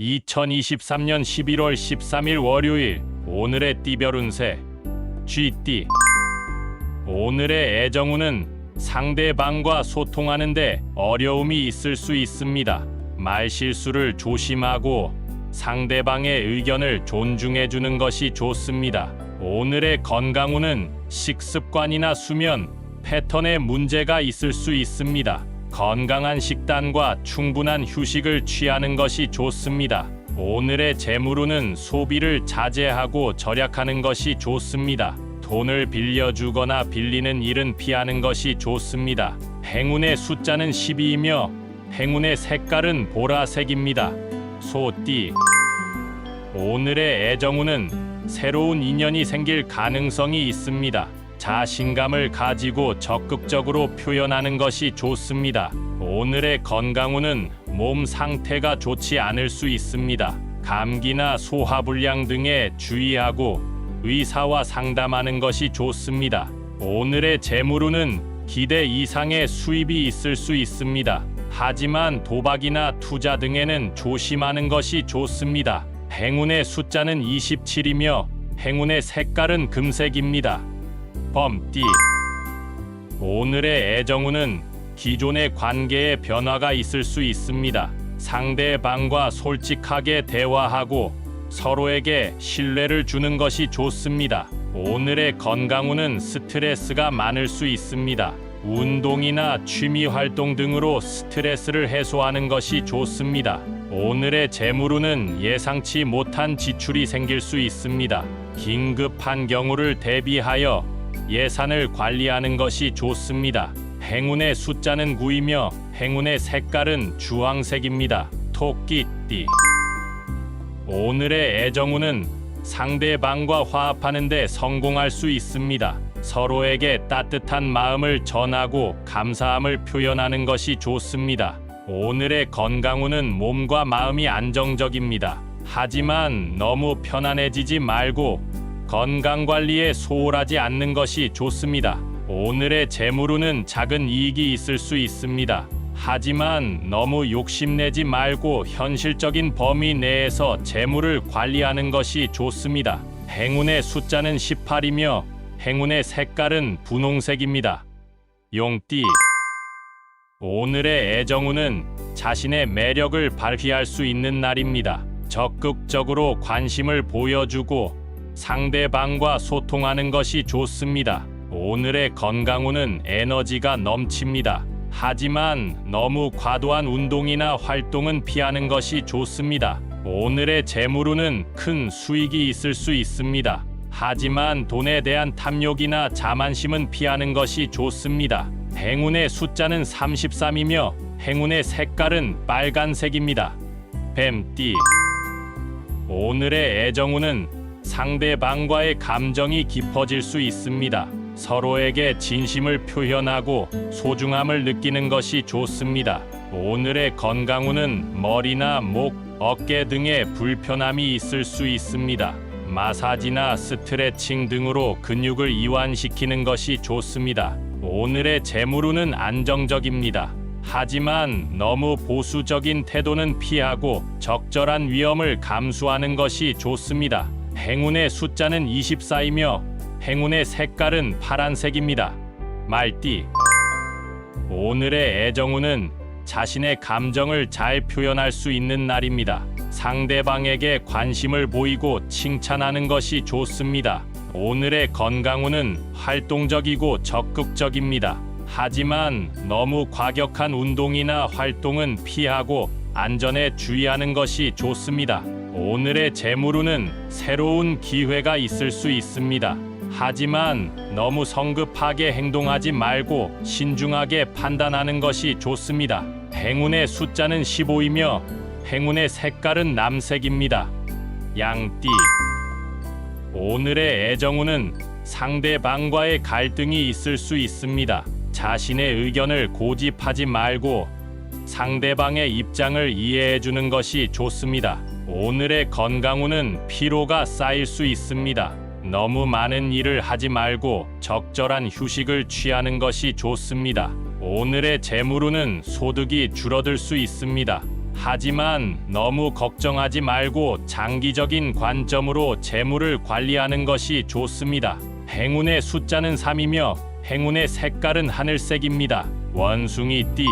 2023년 11월 13일 월요일. 오늘의 띠별 운세 쥐띠. 오늘의 애정운은 상대방과 소통하는데 어려움이 있을 수 있습니다. 말실수를 조심하고 상대방의 의견을 존중해주는 것이 좋습니다. 오늘의 건강운은 식습관이나 수면 패턴에 문제가 있을 수 있습니다. 건강한 식단과 충분한 휴식을 취하는 것이 좋습니다. 오늘의 재물운은 소비를 자제하고 절약하는 것이 좋습니다. 돈을 빌려주거나 빌리는 일은 피하는 것이 좋습니다. 행운의 숫자는 12이며 행운의 색깔은 보라색입니다. 소띠. 오늘의 애정운은 새로운 인연이 생길 가능성이 있습니다. 자신감을 가지고 적극적으로 표현하는 것이 좋습니다. 오늘의 건강운은 몸 상태가 좋지 않을 수 있습니다. 감기나 소화불량 등에 주의하고 의사와 상담하는 것이 좋습니다. 오늘의 재물운은 기대 이상의 수입이 있을 수 있습니다. 하지만 도박이나 투자 등에는 조심하는 것이 좋습니다. 행운의 숫자는 27이며 행운의 색깔은 금색입니다. 범띠. 오늘의 애정운은 기존의 관계에 변화가 있을 수 있습니다. 상대방과 솔직하게 대화하고 서로에게 신뢰를 주는 것이 좋습니다. 오늘의 건강운은 스트레스가 많을 수 있습니다. 운동이나 취미 활동 등으로 스트레스를 해소하는 것이 좋습니다. 오늘의 재물운은 예상치 못한 지출이 생길 수 있습니다. 긴급한 경우를 대비하여 예산을 관리하는 것이 좋습니다. 행운의 숫자는 9이며 행운의 색깔은 주황색입니다. 토끼띠. 오늘의 애정운은 상대방과 화합하는 데 성공할 수 있습니다. 서로에게 따뜻한 마음을 전하고 감사함을 표현하는 것이 좋습니다. 오늘의 건강운은 몸과 마음이 안정적입니다. 하지만 너무 편안해지지 말고 건강관리에 소홀하지 않는 것이 좋습니다. 오늘의 재물운은 작은 이익이 있을 수 있습니다. 하지만 너무 욕심내지 말고 현실적인 범위 내에서 재물을 관리하는 것이 좋습니다. 행운의 숫자는 18이며 행운의 색깔은 분홍색입니다. 용띠. 오늘의 애정운은 자신의 매력을 발휘할 수 있는 날입니다. 적극적으로 관심을 보여주고 상대방과 소통하는 것이 좋습니다. 오늘의 건강운은 에너지가 넘칩니다. 하지만 너무 과도한 운동이나 활동은 피하는 것이 좋습니다. 오늘의 재물운은 큰 수익이 있을 수 있습니다. 하지만 돈에 대한 탐욕이나 자만심은 피하는 것이 좋습니다. 행운의 숫자는 33이며 행운의 색깔은 빨간색입니다. 뱀띠. 오늘의 애정운은 상대방과의 감정이 깊어질 수 있습니다. 서로에게 진심을 표현하고 소중함을 느끼는 것이 좋습니다. 오늘의 건강운은 머리나 목, 어깨 등에 불편함이 있을 수 있습니다. 마사지나 스트레칭 등으로 근육을 이완시키는 것이 좋습니다. 오늘의 재물운은 안정적입니다. 하지만 너무 보수적인 태도는 피하고 적절한 위험을 감수하는 것이 좋습니다. 행운의 숫자는 24이며 행운의 색깔은 파란색입니다. 말띠. 오늘의 애정운은 자신의 감정을 잘 표현할 수 있는 날입니다. 상대방에게 관심을 보이고 칭찬하는 것이 좋습니다. 오늘의 건강운은 활동적이고 적극적입니다. 하지만 너무 과격한 운동이나 활동은 피하고 안전에 주의하는 것이 좋습니다. 오늘의 재물운은 새로운 기회가 있을 수 있습니다. 하지만 너무 성급하게 행동하지 말고 신중하게 판단하는 것이 좋습니다. 행운의 숫자는 15이며 행운의 색깔은 남색입니다. 양띠. 오늘의 애정운은 상대방과의 갈등이 있을 수 있습니다. 자신의 의견을 고집하지 말고 상대방의 입장을 이해해 주는 것이 좋습니다. 오늘의 건강운은 피로가 쌓일 수 있습니다. 너무 많은 일을 하지 말고 적절한 휴식을 취하는 것이 좋습니다. 오늘의 재물운은 소득이 줄어들 수 있습니다. 하지만 너무 걱정하지 말고 장기적인 관점으로 재물을 관리하는 것이 좋습니다. 행운의 숫자는 3이며 행운의 색깔은 하늘색입니다. 원숭이 띠.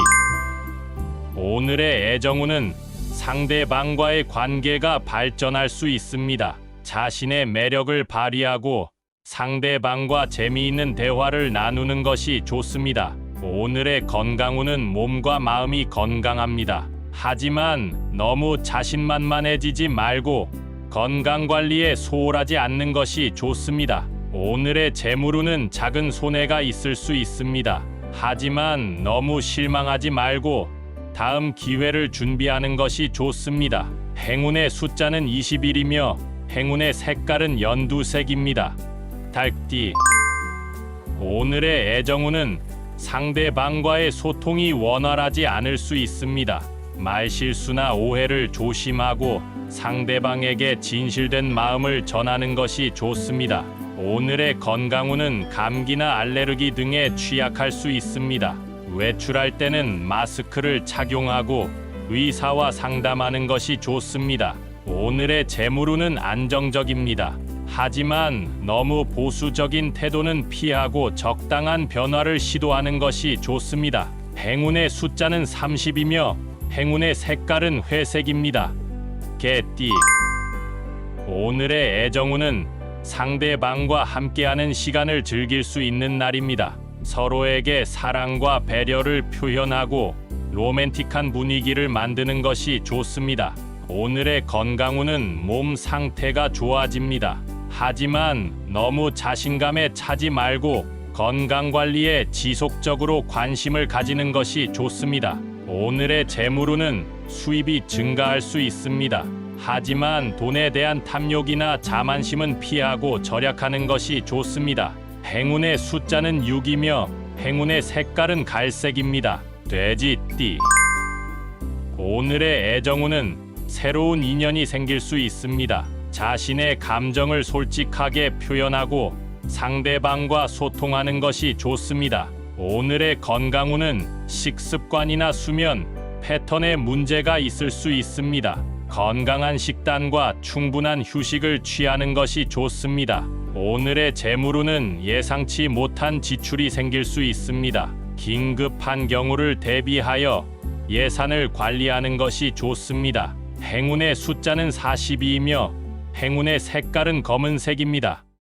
오늘의 애정운은 상대방과의 관계가 발전할 수 있습니다. 자신의 매력을 발휘하고 상대방과 재미있는 대화를 나누는 것이 좋습니다. 오늘의 건강운은 몸과 마음이 건강합니다. 하지만 너무 자신만만해지지 말고 건강관리에 소홀하지 않는 것이 좋습니다. 오늘의 재물운은 작은 손해가 있을 수 있습니다. 하지만 너무 실망하지 말고 다음 기회를 준비하는 것이 좋습니다. 행운의 숫자는 21이며 행운의 색깔은 연두색입니다. 닭띠. 오늘의 애정운은 상대방과의 소통이 원활하지 않을 수 있습니다. 말실수나 오해를 조심하고 상대방에게 진실된 마음을 전하는 것이 좋습니다. 오늘의 건강운은 감기나 알레르기 등에 취약할 수 있습니다. 외출할 때는 마스크를 착용하고 의사와 상담하는 것이 좋습니다. 오늘의 재물운은 안정적입니다. 하지만 너무 보수적인 태도는 피하고 적당한 변화를 시도하는 것이 좋습니다. 행운의 숫자는 30이며 행운의 색깔은 회색입니다. 개띠. 오늘의 애정운은 상대방과 함께하는 시간을 즐길 수 있는 날입니다. 서로에게 사랑과 배려를 표현하고 로맨틱한 분위기를 만드는 것이 좋습니다. 오늘의 건강운은 몸 상태가 좋아집니다. 하지만 너무 자신감에 차지 말고 건강관리에 지속적으로 관심을 가지는 것이 좋습니다. 오늘의 재물운은 수입이 증가할 수 있습니다. 하지만 돈에 대한 탐욕이나 자만심은 피하고 절약하는 것이 좋습니다. 행운의 숫자는 6이며 행운의 색깔은 갈색입니다. 돼지띠. 오늘의 애정운은 새로운 인연이 생길 수 있습니다. 자신의 감정을 솔직하게 표현하고 상대방과 소통하는 것이 좋습니다. 오늘의 건강운은 식습관이나 수면 패턴에 문제가 있을 수 있습니다. 건강한 식단과 충분한 휴식을 취하는 것이 좋습니다. 오늘의 재물운은 예상치 못한 지출이 생길 수 있습니다. 긴급한 경우를 대비하여 예산을 관리하는 것이 좋습니다. 행운의 숫자는 42이며 행운의 색깔은 검은색입니다.